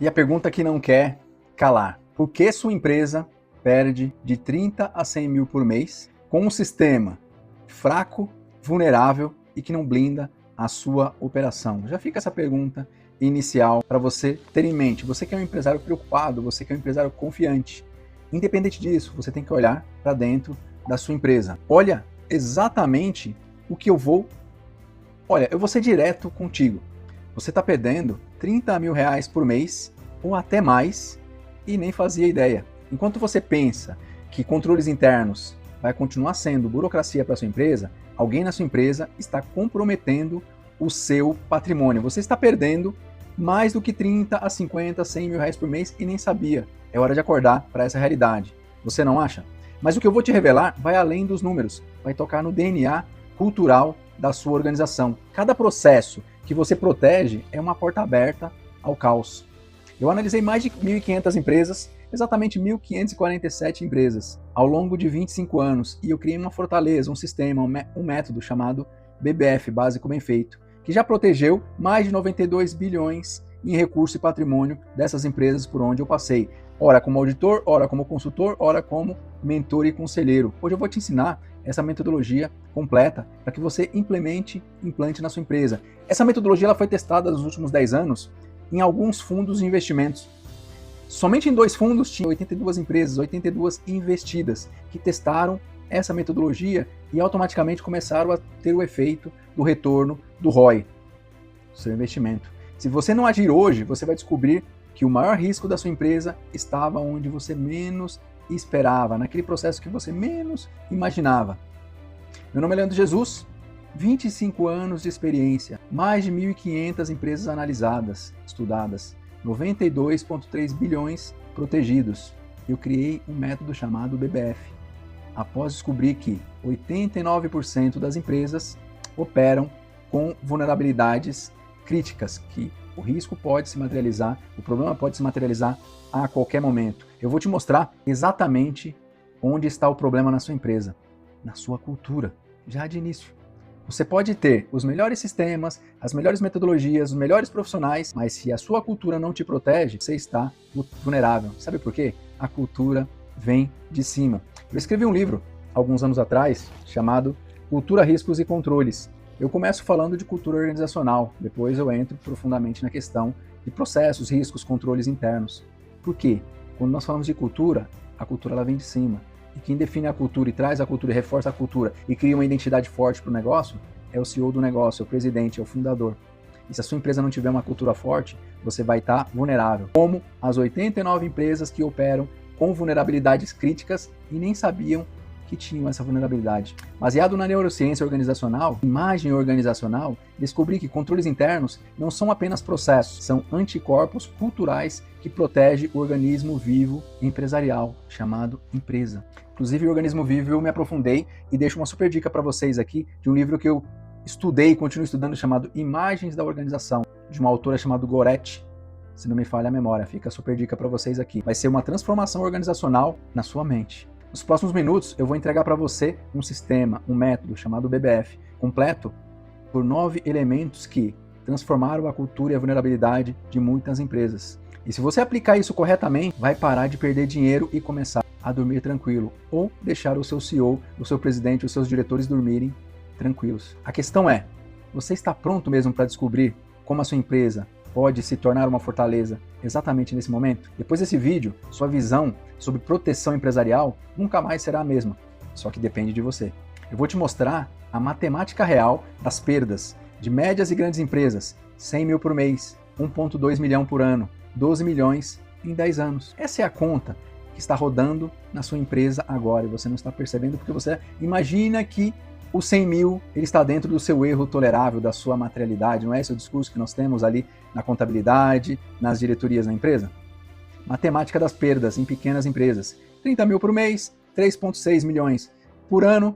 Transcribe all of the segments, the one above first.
E a pergunta que não quer calar: por que sua empresa perde de 30 a 100 mil por mês com um sistema fraco, vulnerável e que não blinda a sua operação? Já fica essa pergunta inicial para você ter em mente. Você que é um empresário preocupado, você que é um empresário confiante. Independente disso, você tem que olhar para dentro da sua empresa. Olha exatamente o que eu vou... Olha, eu vou ser direto contigo. Você está perdendo 30 mil reais por mês ou até mais e nem fazia ideia. Enquanto você pensa que controles internos vai continuar sendo burocracia para sua empresa, alguém na sua empresa está comprometendo o seu patrimônio. Você está perdendo mais do que 30 a 50, 100 mil reais por mês e nem sabia. É hora de acordar para essa realidade. Você não acha? Mas o que eu vou te revelar vai além dos números, vai tocar no DNA cultural da sua organização. Cada processo que você protege é uma porta aberta ao caos. Eu analisei mais de 1.500 empresas, exatamente 1.547 empresas, ao longo de 25 anos, e eu criei uma fortaleza, um sistema, um método chamado BBF, Básico Bem Feito, que já protegeu mais de 92 bilhões em recurso e patrimônio dessas empresas por onde eu passei. Ora como auditor, ora como consultor, ora como mentor e conselheiro. Hoje eu vou te ensinar essa metodologia completa para que você implante na sua empresa. Essa metodologia ela foi testada nos últimos 10 anos em alguns fundos de investimentos. Somente em 2 fundos tinha 82 empresas, 82 investidas, que testaram essa metodologia e automaticamente começaram a ter o efeito do retorno do ROI, do seu investimento. Se você não agir hoje, você vai descobrir que o maior risco da sua empresa estava onde você menos esperava, naquele processo que você menos imaginava. Meu nome é Leandro Jesus, 25 anos de experiência, mais de 1.500 empresas analisadas, estudadas, 92,3 bilhões protegidos. Eu criei um método chamado BBF, após descobrir que 89% das empresas operam com vulnerabilidades críticas, que o risco pode se materializar, o problema pode se materializar a qualquer momento. Eu vou te mostrar exatamente onde está o problema na sua empresa, na sua cultura, já de início. Você pode ter os melhores sistemas, as melhores metodologias, os melhores profissionais, mas se a sua cultura não te protege, você está vulnerável. Sabe por quê? A cultura vem de cima. Eu escrevi um livro, alguns anos atrás, chamado Cultura, Riscos e Controles. Eu começo falando de cultura organizacional, depois eu entro profundamente na questão de processos, riscos, controles internos. Por quê? Quando nós falamos de cultura, a cultura ela vem de cima. E quem define a cultura e traz a cultura e reforça a cultura e cria uma identidade forte para o negócio é o CEO do negócio, é o presidente, é o fundador. E se a sua empresa não tiver uma cultura forte, você vai estar vulnerável. Como as 89 empresas que operam com vulnerabilidades críticas e nem sabiam que tinham essa vulnerabilidade. Baseado na neurociência organizacional, imagem organizacional, descobri que controles internos não são apenas processos, são anticorpos culturais que protegem o organismo vivo empresarial, chamado empresa. Inclusive, o organismo vivo eu me aprofundei e deixo uma super dica para vocês aqui de um livro que eu estudei e continuo estudando chamado Imagens da Organização, de uma autora chamada Goretti, se não me falha a memória. Fica a super dica para vocês aqui. Vai ser uma transformação organizacional na sua mente. Nos próximos minutos eu vou entregar para você um sistema, um método chamado BBF, completo por 9 elementos que transformaram a cultura e a vulnerabilidade de muitas empresas. E se você aplicar isso corretamente, vai parar de perder dinheiro e começar a dormir tranquilo, ou deixar o seu CEO, o seu presidente, os seus diretores dormirem tranquilos. A questão é, você está pronto mesmo para descobrir como a sua empresa pode se tornar uma fortaleza exatamente nesse momento? Depois desse vídeo, sua visão sobre proteção empresarial nunca mais será a mesma, só que depende de você. Eu vou te mostrar a matemática real das perdas de médias e grandes empresas, 100 mil por mês, 1,2 milhão por ano, 12 milhões em 10 anos. Essa é a conta que está rodando na sua empresa agora e você não está percebendo porque você imagina que o 100 mil ele está dentro do seu erro tolerável, da sua materialidade, não é esse o discurso que nós temos ali na contabilidade, nas diretorias da empresa? Matemática das perdas em pequenas empresas, 30 mil por mês, 3,6 milhões por ano,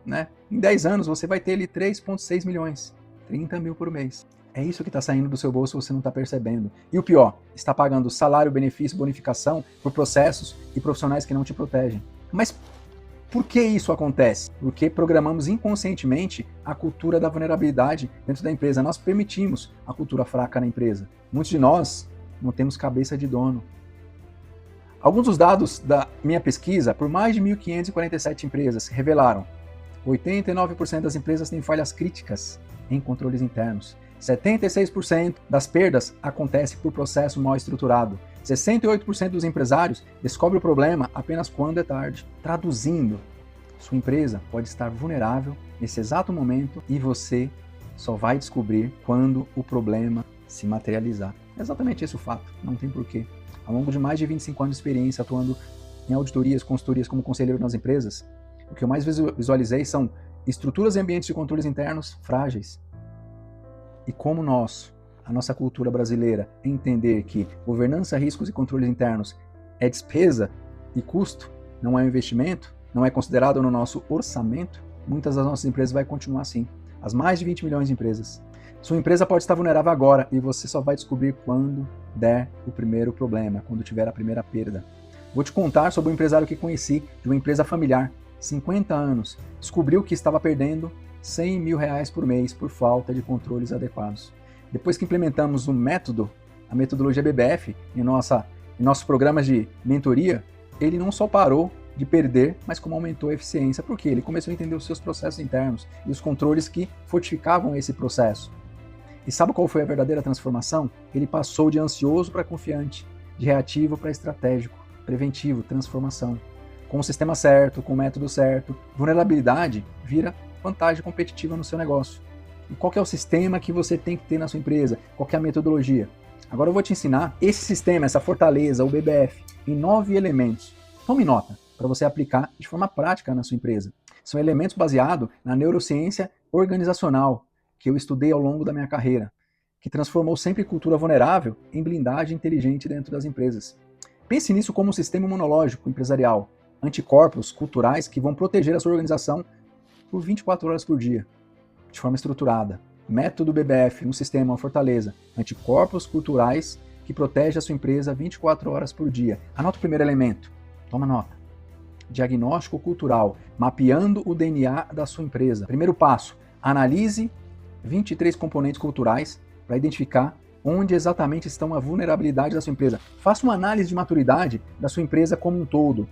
né? Em 10 anos você vai ter ali 3,6 milhões, 30 mil por mês. É isso que está saindo do seu bolso, você não está percebendo. E o pior, está pagando salário, benefício, bonificação por processos e profissionais que não te protegem. Mas por que isso acontece? Porque programamos inconscientemente a cultura da vulnerabilidade dentro da empresa. Nós permitimos a cultura fraca na empresa. Muitos de nós não temos cabeça de dono. Alguns dos dados da minha pesquisa, por mais de 1.547 empresas, revelaram: 89% das empresas têm falhas críticas em controles internos. 76% das perdas acontece por processo mal estruturado. 68% dos empresários descobrem o problema apenas quando é tarde. Traduzindo, sua empresa pode estar vulnerável nesse exato momento e você só vai descobrir quando o problema se materializar. É exatamente esse o fato, não tem porquê. Ao longo de mais de 25 anos de experiência atuando em auditorias, consultorias como conselheiro nas empresas, o que eu mais visualizei são estruturas e ambientes de controles internos frágeis. E como a nossa cultura brasileira, entender que governança, riscos e controles internos é despesa e custo, não é um investimento, não é considerado no nosso orçamento, muitas das nossas empresas vai continuar assim. As mais de 20 milhões de empresas. Sua empresa pode estar vulnerável agora e você só vai descobrir quando der o primeiro problema, quando tiver a primeira perda. Vou te contar sobre um empresário que conheci de uma empresa familiar, 50 anos, descobriu que estava perdendo R$100 mil por mês por falta de controles adequados. Depois que implementamos a metodologia BBF, em nossos programas de mentoria, ele não só parou de perder, mas como aumentou a eficiência, porque ele começou a entender os seus processos internos e os controles que fortificavam esse processo. E sabe qual foi a verdadeira transformação? Ele passou de ansioso para confiante, de reativo para estratégico, preventivo, transformação. Com o sistema certo, com o método certo, vulnerabilidade vira vantagem competitiva no seu negócio. E qual que é o sistema que você tem que ter na sua empresa? Qual que é a metodologia? Agora eu vou te ensinar esse sistema, essa fortaleza, o BBF, em 9 elementos. Tome nota para você aplicar de forma prática na sua empresa. São elementos baseados na neurociência organizacional, que eu estudei ao longo da minha carreira, que transformou sempre cultura vulnerável em blindagem inteligente dentro das empresas. Pense nisso como um sistema imunológico empresarial, anticorpos culturais que vão proteger a sua organização por 24 horas por dia, de forma estruturada. Método BBF, um sistema, uma fortaleza, anticorpos culturais que protege a sua empresa 24 horas por dia. Anota o primeiro elemento, toma nota. Diagnóstico cultural, mapeando o DNA da sua empresa. Primeiro passo, analise 23 componentes culturais para identificar onde exatamente estão a vulnerabilidade da sua empresa. Faça uma análise de maturidade da sua empresa como um todo.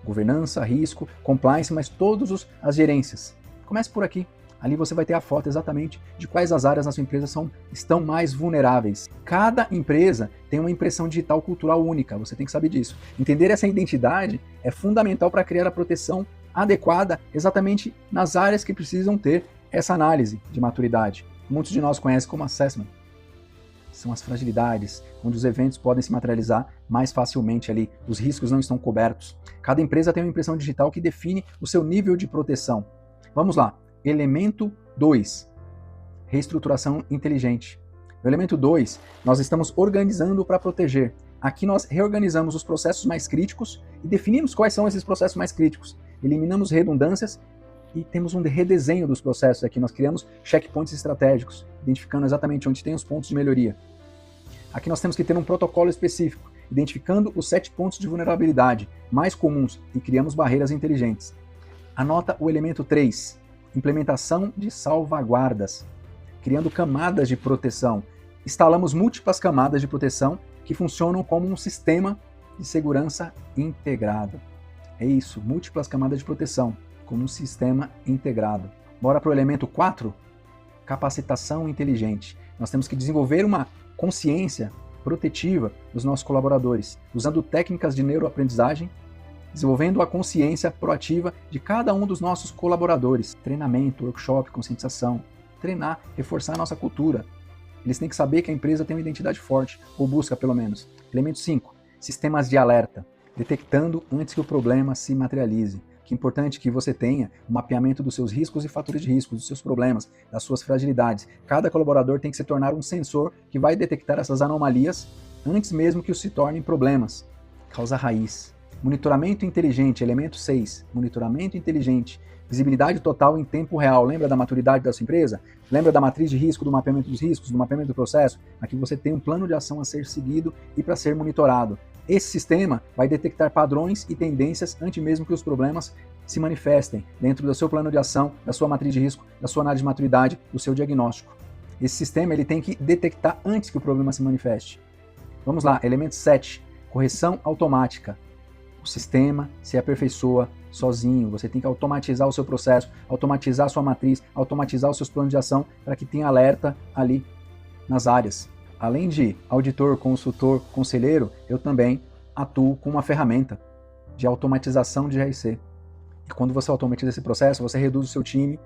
Governança, risco, compliance, mas todas as gerências. Comece por aqui. Ali você vai ter a foto exatamente de quais as áreas na sua empresa estão mais vulneráveis. Cada empresa tem uma impressão digital cultural única, você tem que saber disso. Entender essa identidade é fundamental para criar a proteção adequada exatamente nas áreas que precisam ter essa análise de maturidade. Muitos de nós conhecem como assessment. São as fragilidades, onde os eventos podem se materializar mais facilmente ali, os riscos não estão cobertos. Cada empresa tem uma impressão digital que define o seu nível de proteção. Vamos lá, elemento 2, reestruturação inteligente. No elemento 2, nós estamos organizando para proteger. Aqui nós reorganizamos os processos mais críticos e definimos quais são esses processos mais críticos. Eliminamos redundâncias e temos um redesenho dos processos aqui. Nós criamos checkpoints estratégicos, identificando exatamente onde tem os pontos de melhoria. Aqui nós temos que ter um protocolo específico, identificando os 7 pontos de vulnerabilidade mais comuns e criamos barreiras inteligentes. Anota o elemento 3, implementação de salvaguardas, criando camadas de proteção. Instalamos múltiplas camadas de proteção que funcionam como um sistema de segurança integrado. É isso, múltiplas camadas de proteção, como um sistema integrado. Bora para o elemento 4, capacitação inteligente. Nós temos que desenvolver uma consciência protetiva dos nossos colaboradores, usando técnicas de neuroaprendizagem, desenvolvendo a consciência proativa de cada um dos nossos colaboradores. Treinamento, workshop, conscientização, treinar, reforçar a nossa cultura. Eles têm que saber que a empresa tem uma identidade forte, ou busca pelo menos. Elemento 5, sistemas de alerta, detectando antes que o problema se materialize. Que é importante que você tenha um mapeamento dos seus riscos e fatores de risco, dos seus problemas, das suas fragilidades. Cada colaborador tem que se tornar um sensor que vai detectar essas anomalias antes mesmo que os se tornem problemas. Causa raiz. Monitoramento inteligente, elemento 6. Monitoramento inteligente. Visibilidade total em tempo real. Lembra da maturidade da sua empresa? Lembra da matriz de risco, do mapeamento dos riscos, do mapeamento do processo? Aqui você tem um plano de ação a ser seguido e para ser monitorado. Esse sistema vai detectar padrões e tendências antes mesmo que os problemas se manifestem dentro do seu plano de ação, da sua matriz de risco, da sua análise de maturidade, do seu diagnóstico. Esse sistema ele tem que detectar antes que o problema se manifeste. Vamos lá, elemento 7, correção automática. O sistema se aperfeiçoa sozinho, você tem que automatizar o seu processo, automatizar a sua matriz, automatizar os seus planos de ação para que tenha alerta ali nas áreas. Além de auditor, consultor, conselheiro, eu também atuo com uma ferramenta de automatização de GRC. E quando você automatiza esse processo, você reduz o seu time,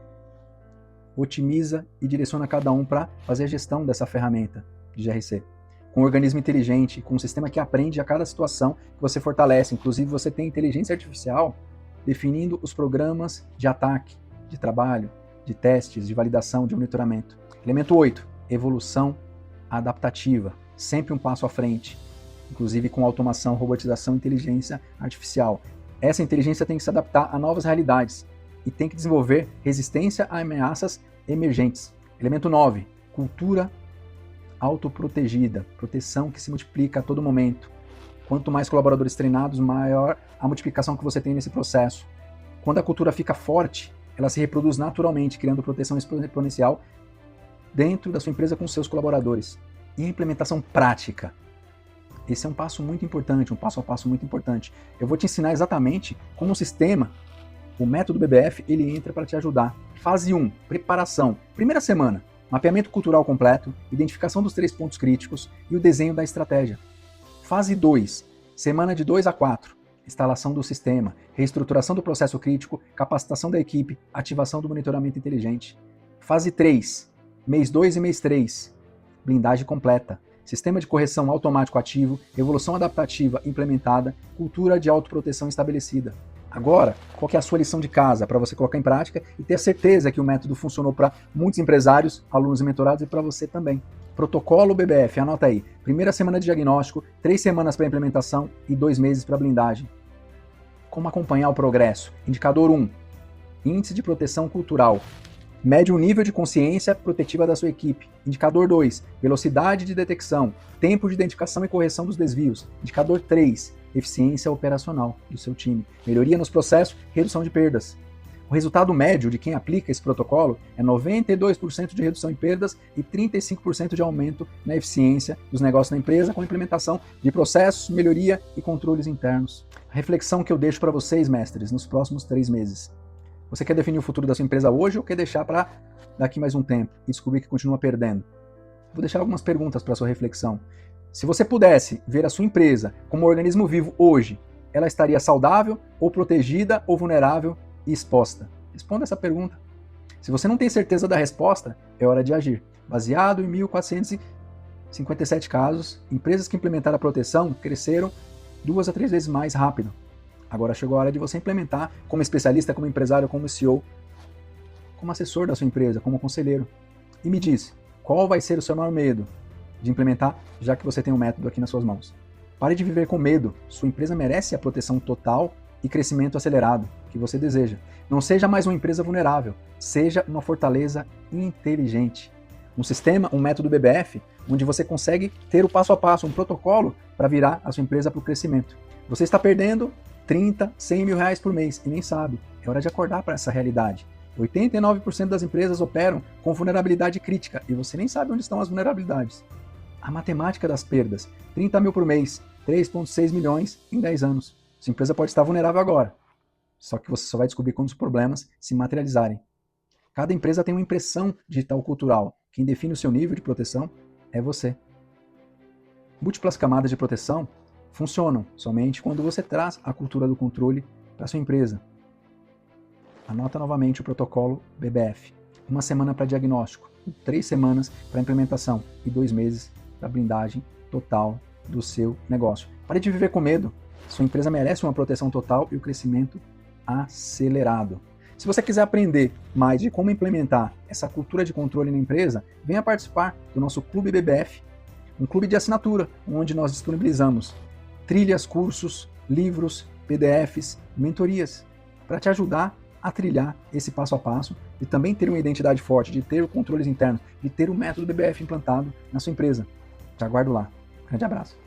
otimiza e direciona cada um para fazer a gestão dessa ferramenta de GRC. Com um organismo inteligente, com um sistema que aprende a cada situação que você fortalece. Inclusive, você tem inteligência artificial definindo os programas de ataque, de trabalho, de testes, de validação, de monitoramento. Elemento 8, evolução adaptativa. Sempre um passo à frente, inclusive com automação, robotização e inteligência artificial. Essa inteligência tem que se adaptar a novas realidades e tem que desenvolver resistência a ameaças emergentes. Elemento 9, cultura autoprotegida, proteção que se multiplica a todo momento. Quanto mais colaboradores treinados, maior a multiplicação que você tem nesse processo. Quando a cultura fica forte, ela se reproduz naturalmente, criando proteção exponencial dentro da sua empresa com seus colaboradores. E a implementação prática. Esse é um passo muito importante, um passo a passo muito importante. Eu vou te ensinar exatamente como o sistema, o método BBF, ele entra para te ajudar. Fase 1, preparação. Primeira semana, mapeamento cultural completo, identificação dos 3 pontos críticos e o desenho da estratégia. Fase 2, semana de 2 a 4, instalação do sistema, reestruturação do processo crítico, capacitação da equipe, ativação do monitoramento inteligente. Fase 3, mês 2 e mês 3, blindagem completa, sistema de correção automático ativo, evolução adaptativa implementada, cultura de autoproteção estabelecida. Agora, qual que é a sua lição de casa para você colocar em prática e ter a certeza que o método funcionou para muitos empresários, alunos e mentorados e para você também? Protocolo BBF, anota aí. Primeira semana de diagnóstico, 3 semanas para implementação e 2 meses para blindagem. Como acompanhar o progresso? Indicador 1, índice de proteção cultural. Mede o nível de consciência protetiva da sua equipe. Indicador 2, velocidade de detecção, tempo de identificação e correção dos desvios. Indicador 3, eficiência operacional do seu time. Melhoria nos processos, redução de perdas. O resultado médio de quem aplica esse protocolo é 92% de redução em perdas e 35% de aumento na eficiência dos negócios da empresa com a implementação de processos, melhoria e controles internos. A reflexão que eu deixo para vocês, mestres, nos próximos 3 meses. Você quer definir o futuro da sua empresa hoje ou quer deixar para daqui mais um tempo e descobrir que continua perdendo? Vou deixar algumas perguntas para sua reflexão. Se você pudesse ver a sua empresa como um organismo vivo hoje, ela estaria saudável ou protegida ou vulnerável e exposta? Responda essa pergunta. Se você não tem certeza da resposta, é hora de agir. Baseado em 1.457 casos, empresas que implementaram a proteção cresceram 2 a 3 vezes mais rápido. Agora chegou a hora de você implementar como especialista, como empresário, como CEO, como assessor da sua empresa, como conselheiro. E me diz, qual vai ser o seu maior medo de implementar, já que você tem um método aqui nas suas mãos? Pare de viver com medo. Sua empresa merece a proteção total e crescimento acelerado que você deseja. Não seja mais uma empresa vulnerável, seja uma fortaleza inteligente. Um sistema, um método BBF, onde você consegue ter o passo a passo, um protocolo para virar a sua empresa para o crescimento. Você está perdendo 30, 100 mil reais por mês e nem sabe. É hora de acordar para essa realidade. 89% das empresas operam com vulnerabilidade crítica e você nem sabe onde estão as vulnerabilidades. A matemática das perdas, 30 mil por mês, 3,6 milhões em 10 anos. Sua empresa pode estar vulnerável agora, só que você só vai descobrir quando os problemas se materializarem. Cada empresa tem uma impressão digital cultural. Quem define o seu nível de proteção é você. Múltiplas camadas de proteção funcionam somente quando você traz a cultura do controle para sua empresa. Anota novamente o protocolo BBF. 1 semana para diagnóstico, 3 semanas para implementação e 2 meses para blindagem total do seu negócio. Pare de viver com medo. Sua empresa merece uma proteção total e o crescimento acelerado. Se você quiser aprender mais de como implementar essa cultura de controle na empresa, venha participar do nosso Clube BBF, um clube de assinatura, onde nós disponibilizamos trilhas, cursos, livros, PDFs, mentorias, para te ajudar a trilhar esse passo a passo e também ter uma identidade forte, de ter controles internos, de ter o método BBF implantado na sua empresa. Te aguardo lá. Grande abraço.